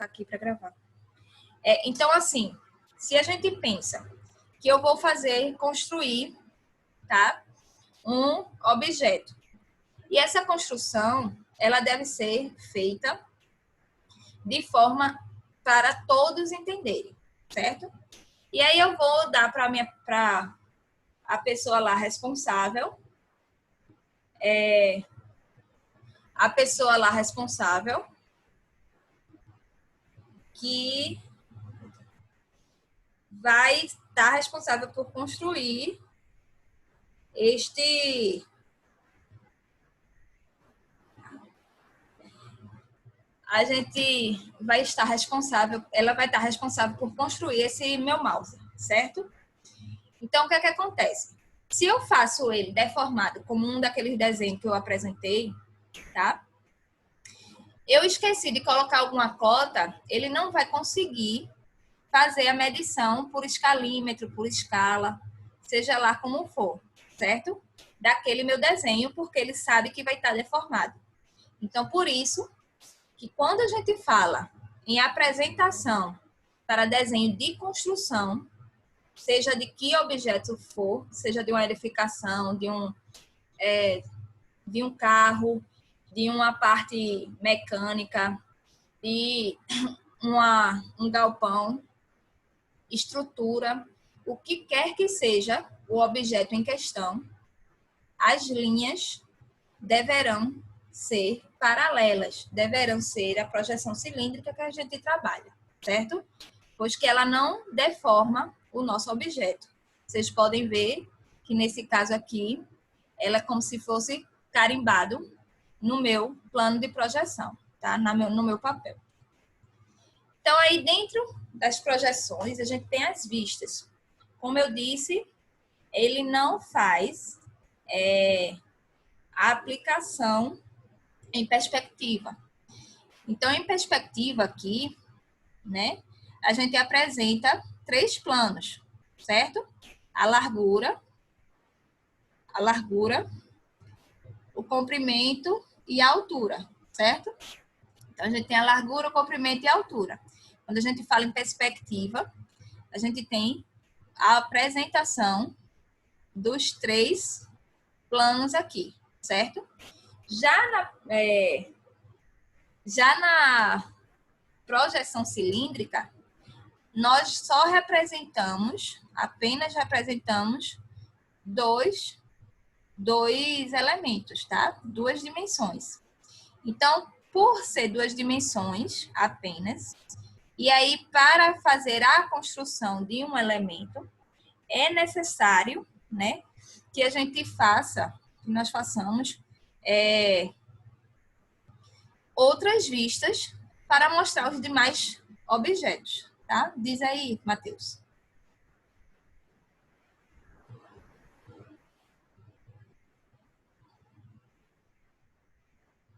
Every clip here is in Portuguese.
colocar aqui para gravar. Então, assim, se a gente pensa que eu vou construir, tá, um objeto. E essa construção, ela deve ser feita de forma para todos entenderem, certo? E aí eu vou dar para a pessoa lá responsável, que vai estar responsável por construir ela vai estar responsável por construir esse meu mouse, certo? Então, o que é que acontece? Se eu faço ele deformado, como um daqueles desenhos que eu apresentei, tá? Eu esqueci de colocar alguma cota, ele não vai conseguir fazer a medição por escalímetro, por escala, seja lá como for, certo? Daquele meu desenho, porque ele sabe que vai estar deformado. Então, por isso, que quando a gente fala em apresentação para desenho de construção, seja de que objeto for, seja de uma edificação, de um carro, de uma parte mecânica, de um galpão, estrutura, o que quer que seja o objeto em questão, as linhas deverão ser paralelas, deverão ser a projeção cilíndrica que a gente trabalha, certo? Pois que ela não deforma o nosso objeto. Vocês podem ver que nesse caso aqui, ela é como se fosse carimbado no meu plano de projeção, tá? No meu papel. Então, aí dentro das projeções, a gente tem as vistas. Como eu disse, ele não faz a aplicação em perspectiva. Então, em perspectiva aqui, né, a gente apresenta 3 planos, certo? A largura, o comprimento e a altura, certo? Então, a gente tem a largura, o comprimento e a altura. Quando a gente fala em perspectiva, a gente tem a apresentação dos 3 planos aqui, certo? Já na projeção cilíndrica, nós apenas representamos dois elementos, tá? 2 dimensões. Então, por ser 2 dimensões apenas, e aí para fazer a construção de um elemento, é necessário, né, que nós façamos outras vistas para mostrar os demais objetos, tá? Diz aí, Matheus.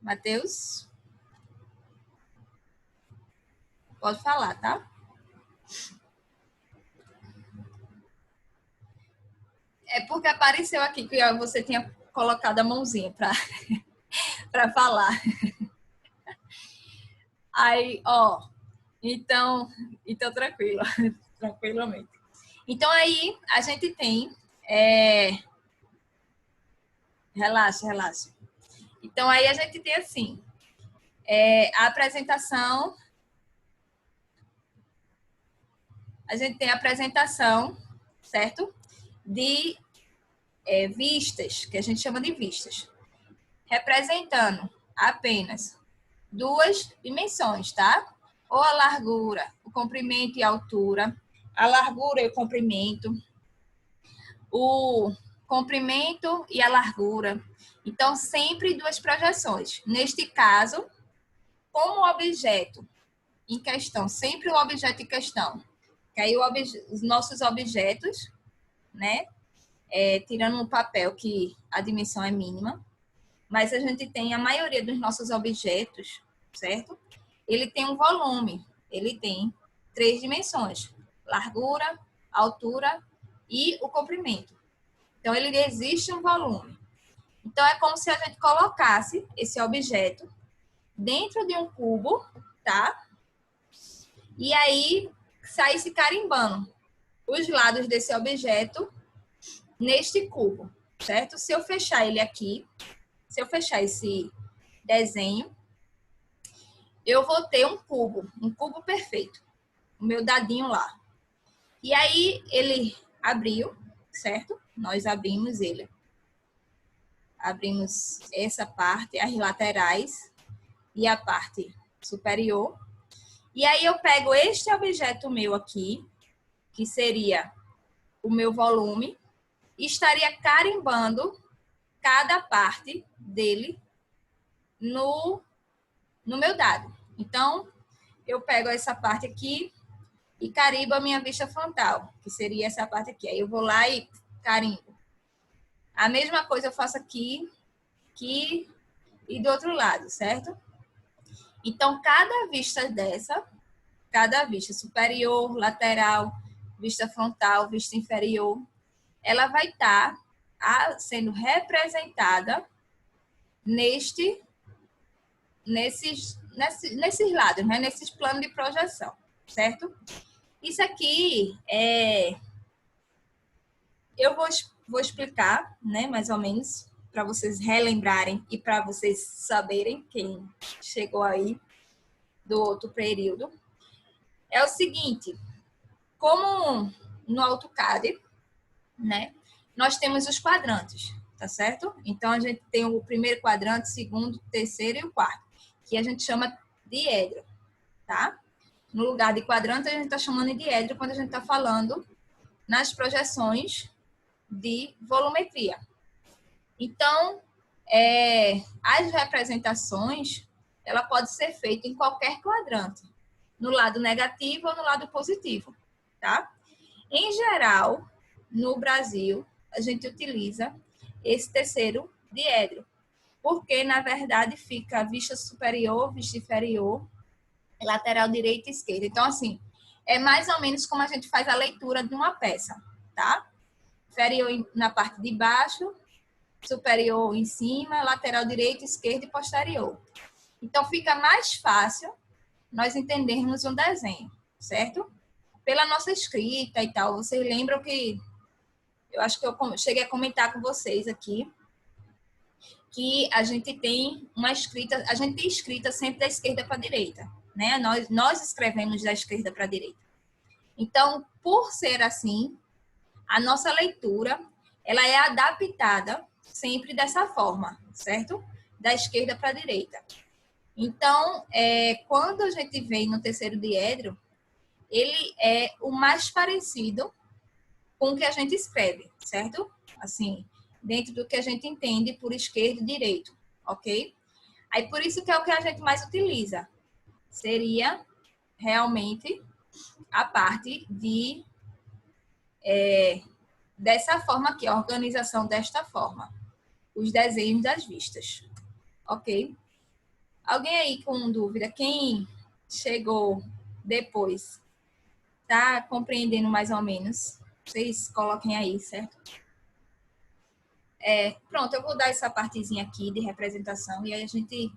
Matheus? Pode falar, tá? É porque apareceu aqui que você tinha colocado a mãozinha para falar. Aí, ó, então tranquilo, tranquilamente. Então, aí, a gente tem... Relaxa. Então, aí a gente tem, assim, a apresentação... A gente tem a apresentação, certo? De vistas, que a gente chama de vistas, representando apenas 2 dimensões, tá? Ou a largura, o comprimento e a altura, a largura e o comprimento e a largura. Então, sempre 2 projeções. Neste caso, como o objeto em questão, sempre o objeto em questão, que aí os nossos objetos, né? Tirando o papel que a dimensão é mínima, mas a gente tem a maioria dos nossos objetos, certo? Ele tem um volume, ele tem 3 dimensões, largura, altura e o comprimento. Então, ele existe um volume. Então, é como se a gente colocasse esse objeto dentro de um cubo, tá? E aí saísse carimbando os lados desse objeto neste cubo, certo? Se eu fechar ele aqui, se eu fechar esse desenho, eu vou ter um cubo perfeito, o meu dadinho lá. E aí ele abriu, certo? Nós abrimos ele. Abrimos essa parte, as laterais e a parte superior. E aí eu pego este objeto meu aqui, que seria o meu volume, e estaria carimbando cada parte dele no meu dado. Então, eu pego essa parte aqui e carimbo a minha vista frontal, que seria essa parte aqui. Aí eu vou lá e carimbo. A mesma coisa eu faço aqui e do outro lado, certo? Então, cada vista dessa, cada vista superior, lateral, vista frontal, vista inferior, ela vai estar sendo representada nesses lados, né? Nesses planos de projeção, certo? Isso aqui eu vou explicar, né, mais ou menos, para vocês relembrarem e para vocês saberem, quem chegou aí do outro período. É o seguinte, como no AutoCAD, né, nós temos os quadrantes, tá certo? Então, a gente tem o primeiro quadrante, segundo, terceiro e o quarto, que a gente chama de diedro, tá? No lugar de quadrante, a gente está chamando de diedro quando a gente está falando nas projeções de volumetria. Então, as representações, ela pode ser feita em qualquer quadrante, no lado negativo ou no lado positivo, tá? Em geral, no Brasil, a gente utiliza esse terceiro diedro, porque, na verdade, fica vista superior, vista inferior, lateral direita e esquerda. Então, assim, é mais ou menos como a gente faz a leitura de uma peça, tá? Inferior na parte de baixo, superior em cima, lateral direito, esquerda e posterior. Então, fica mais fácil nós entendermos um desenho, certo? Pela nossa escrita e tal. Vocês lembram que eu acho que eu cheguei a comentar com vocês aqui que a gente tem uma escrita, a gente tem escrita sempre da esquerda para a direita, né? Nós escrevemos da esquerda para a direita. Então, por ser assim, a nossa leitura, ela é adaptada sempre dessa forma, certo? Da esquerda para a direita. Então, quando a gente vem no terceiro diedro, ele é o mais parecido com o que a gente escreve, certo? Assim, dentro do que a gente entende por esquerdo e direito, ok? Aí, por isso que é o que a gente mais utiliza. Seria realmente a parte de dessa forma aqui, a organização desta forma. Os desenhos das vistas. Ok? Alguém aí com dúvida? Quem chegou depois? Tá compreendendo mais ou menos? Vocês coloquem aí, certo? Pronto, eu vou dar essa partezinha aqui de representação e aí a gente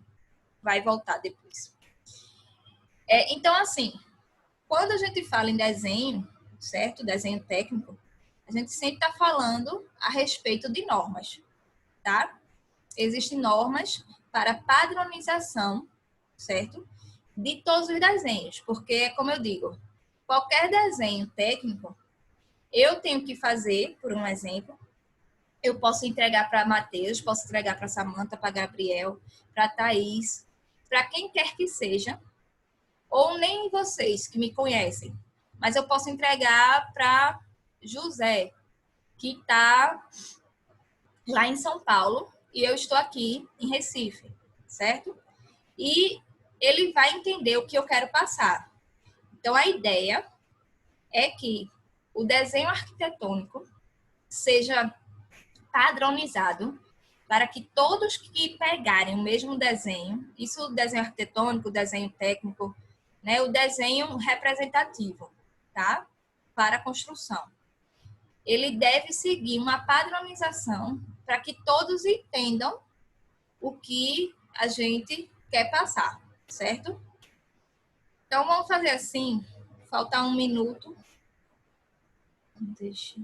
vai voltar depois. Então, assim, quando a gente fala em desenho, certo? Desenho técnico, a gente sempre está falando a respeito de normas, tá? Existem normas para padronização, certo? De todos os desenhos, porque, como eu digo, qualquer desenho técnico, eu tenho que fazer, por um exemplo, eu posso entregar para Matheus, posso entregar para Samanta, para Gabriel, para Thaís, para quem quer que seja, ou nem vocês que me conhecem, mas eu posso entregar para José, que está lá em São Paulo, e eu estou aqui em Recife, certo? E ele vai entender o que eu quero passar. Então, a ideia é que o desenho arquitetônico seja padronizado para que todos que pegarem o mesmo desenho, isso o desenho arquitetônico, o desenho técnico, né, o desenho representativo, tá? Para a construção. Ele deve seguir uma padronização para que todos entendam o que a gente quer passar, certo? Então, vamos fazer assim, Falta 1 minuto. Deixa.